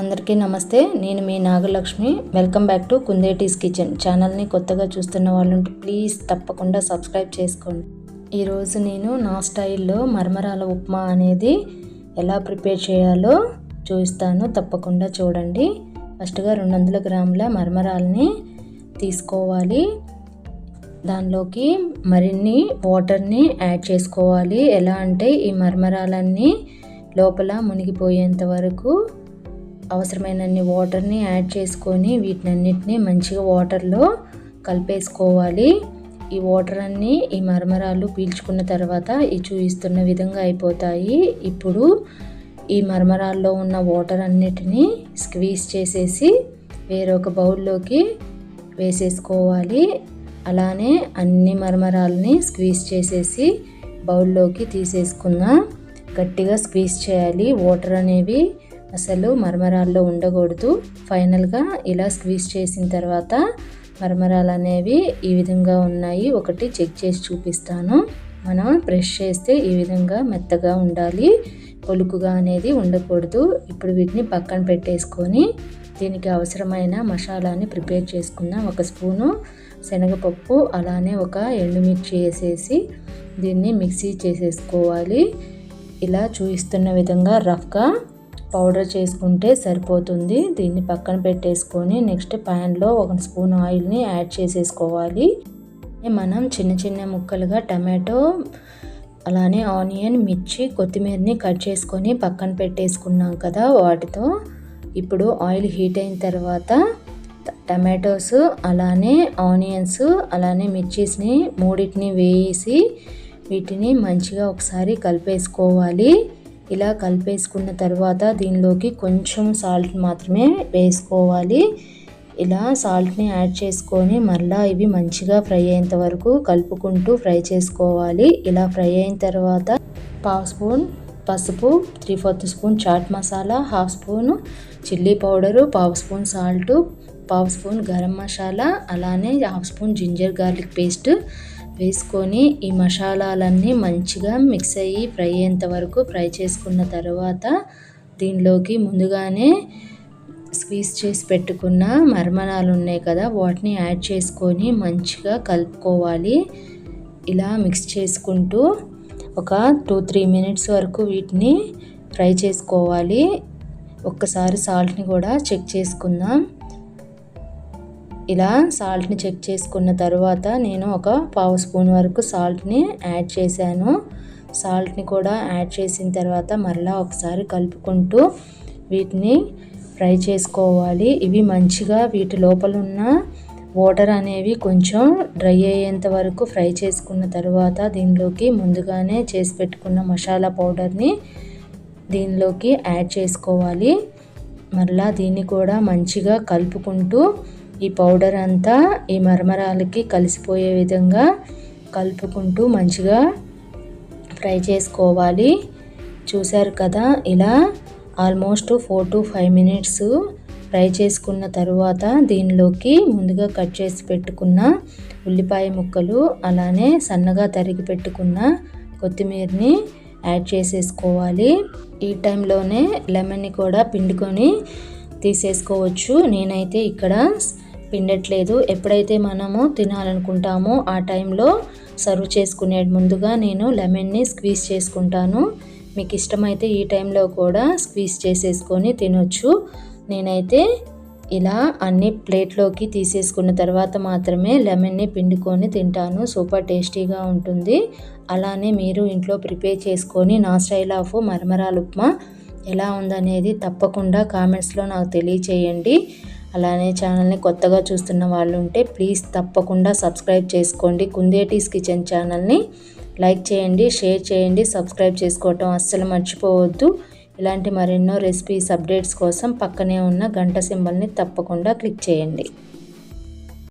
అందరికీ నమస్తే. నేను మీ Nagalakshmi. Welcome back to Kundeti's kitchen. ఛానల్ని కొత్తగా చూస్తున్న వాళ్ళు ఉంటే ప్లీజ్ తప్పకుండా సబ్స్క్రైబ్ చేసుకోండి. ఈరోజు నేను నా స్టైల్లో మరమరాల ఉప్మా అనేది ఎలా ప్రిపేర్ చేయాలో చూపిస్తాను, తప్పకుండా చూడండి. ఫస్ట్గా 200 గ్రాముల మరమరాలని తీసుకోవాలి. దానిలోకి మరిన్ని వాటర్ని యాడ్ చేసుకోవాలి. ఎలా అంటే ఈ మరమరాలన్నీ లోపల మునిగిపోయేంత వరకు అవసరమైనన్ని వాటర్ని యాడ్ చేసుకొని వీటినన్నిటిని మంచిగా వాటర్లో కలిపేసుకోవాలి. ఈ వాటర్ అన్నీ ఈ మరమరాలు పీల్చుకున్న తర్వాత ఈ చూపిస్తున్న విధంగా అయిపోతాయి. ఇప్పుడు ఈ మరమరాల్లో ఉన్న వాటర్ అన్నిటినీ స్క్వీజ్ చేసేసి వేరొక బౌల్లోకి వేసేసుకోవాలి. అలానే అన్ని మరమరాలని స్క్వీజ్ చేసేసి బౌల్లోకి తీసేసుకుందాం. గట్టిగా స్క్వీజ్ చేయాలి. వాటర్ అనేవి అసలు మరమరాల్లో ఉండకూడదు. ఫైనల్గా ఇలా స్క్వీజ్ చేసిన తర్వాత మరమరాలు అనేవి ఈ విధంగా ఉన్నాయి. ఒకటి చెక్ చేసి చూపిస్తాను. మనం ప్రెస్ చేస్తే ఈ విధంగా మెత్తగా ఉండాలి, పొలుకుగా అనేది ఉండకూడదు. ఇప్పుడు వీటిని పక్కన పెట్టేసుకొని దీనికి అవసరమైన మసాలాని ప్రిపేర్ చేసుకుందాం. 1 స్పూను శనగపప్పు, అలానే ఒక ఎండుమిర్చి వేసేసి దీన్ని మిక్సీ చేసేసుకోవాలి. ఇలా చూపిస్తున్న విధంగా రఫ్గా పౌడర్ చేసుకుంటే సరిపోతుంది. దీన్ని పక్కన పెట్టేసుకొని నెక్స్ట్ ప్యాన్లో 1 స్పూన్ ఆయిల్ని యాడ్ చేసేసుకోవాలి. మనం చిన్న చిన్న ముక్కలుగా టమాటో, అలానే ఆనియన్, మిర్చి, కొత్తిమీరని కట్ చేసుకొని పక్కన పెట్టేసుకున్నాం కదా, వాటితో ఇప్పుడు ఆయిల్ హీట్ అయిన తర్వాత టమాటోస్, అలానే ఆనియన్స్, అలానే మిర్చీస్ని మూడింటిని వేసి వీటిని మంచిగా ఒకసారి కలిపేసుకోవాలి. ఇలా కలిపేసుకున్న తర్వాత దీనిలోకి కొంచెం సాల్ట్ మాత్రమే వేసుకోవాలి. ఇలా సాల్ట్ని యాడ్ చేసుకొని మళ్ళీ ఇవి మంచిగా ఫ్రై అయ్యేంత వరకు కలుపుకుంటూ ఫ్రై చేసుకోవాలి. ఇలా ఫ్రై అయిన తర్వాత 1/2 స్పూన్ పసుపు, 3/4 spoon chaat masala, 1/2 spoon chilli powder, 1/2 spoon salt, 1/2 spoon garam masala, అలానే 1/2 స్పూన్ జింజర్ గార్లిక్ పేస్ట్ వేసుకొని ఈ మసాలాలన్నీ మంచిగా మిక్స్ అయ్యి ఫ్రై అయ్యేంత వరకు ఫ్రై చేసుకున్న తర్వాత దీనిలోకి ముందుగానే స్క్వీజ్ చేసి పెట్టుకున్న మరమరాలు ఉన్నాయి కదా, వాటిని యాడ్ చేసుకొని మంచిగా కలుపుకోవాలి. ఇలా మిక్స్ చేసుకుంటూ ఒక 2-3 మినిట్స్ వరకు వీటిని ఫ్రై చేసుకోవాలి. ఒక్కసారి సాల్ట్ని కూడా చెక్ చేసుకుందాం. ఇలా సాల్ట్ని చెక్ చేసుకున్న తర్వాత నేను ఒక 1/2 స్పూన్ వరకు సాల్ట్ని యాడ్ చేశాను. సాల్ట్ని కూడా యాడ్ చేసిన తర్వాత మరలా ఒకసారి కలుపుకుంటూ వీటిని ఫ్రై చేసుకోవాలి. ఇవి మంచిగా వీటి లోపల ఉన్న వాటర్ అనేవి కొంచెం డ్రై అయ్యేంత వరకు ఫ్రై చేసుకున్న తర్వాత దీనిలోకి ముందుగానే చేసి పెట్టుకున్న మసాలా పౌడర్ని దీనిలోకి యాడ్ చేసుకోవాలి. మరలా దీన్ని కూడా మంచిగా కలుపుకుంటూ ఈ పౌడర్ అంతా ఈ మరమరాలకి కలిసిపోయే విధంగా కలుపుకుంటూ మంచిగా ఫ్రై చేసుకోవాలి. చూశారు కదా, ఇలా ఆల్మోస్ట్ 4-5 మినిట్స్ ఫ్రై చేసుకున్న తర్వాత దీనిలోకి ముందుగా కట్ చేసి పెట్టుకున్న ఉల్లిపాయ ముక్కలు, అలానే సన్నగా తరిగి పెట్టుకున్న కొత్తిమీరని యాడ్ చేసేసుకోవాలి. ఈ టైంలోనే లెమన్ని కూడా పిండుకొని తీసేసుకోవచ్చు. నేనైతే ఇక్కడ పిండట్లేదు. ఎప్పుడైతే మనము తినాలనుకుంటామో ఆ టైంలో సర్వ్ చేసుకునే ముందుగా నేను లెమన్ని స్క్వీజ్ చేసుకుంటాను. మీకు ఇష్టమైతే ఈ టైంలో కూడా స్క్వీజ్ చేసేసుకొని తినొచ్చు. నేనైతే ఇలా అన్ని ప్లేట్లోకి తీసేసుకున్న తర్వాత మాత్రమే లెమన్ని పిండుకొని తింటాను. సూపర్ టేస్టీగా ఉంటుంది. అలానే మీరు ఇంట్లో ప్రిపేర్ చేసుకొని నా స్టైల్ ఆఫ్ మరమరాల ఉప్మా ఎలా ఉందనేది తప్పకుండా కామెంట్స్లో నాకు తెలియచేయండి. అలానే ఛానల్ని కొత్తగా చూస్తున్న వాళ్ళు ఉంటే ప్లీజ్ తప్పకుండా సబ్స్క్రైబ్ చేసుకోండి. కుందేటీస్ కిచెన్ ఛానల్ని లైక్ చేయండి, షేర్ చేయండి, సబ్స్క్రైబ్ చేసుకోవటం అస్సలు మర్చిపోవద్దు. ఇలాంటి మరెన్నో రెసిపీస్ అప్డేట్స్ కోసం పక్కనే ఉన్న గంట సింబల్ని తప్పకుండా క్లిక్ చేయండి.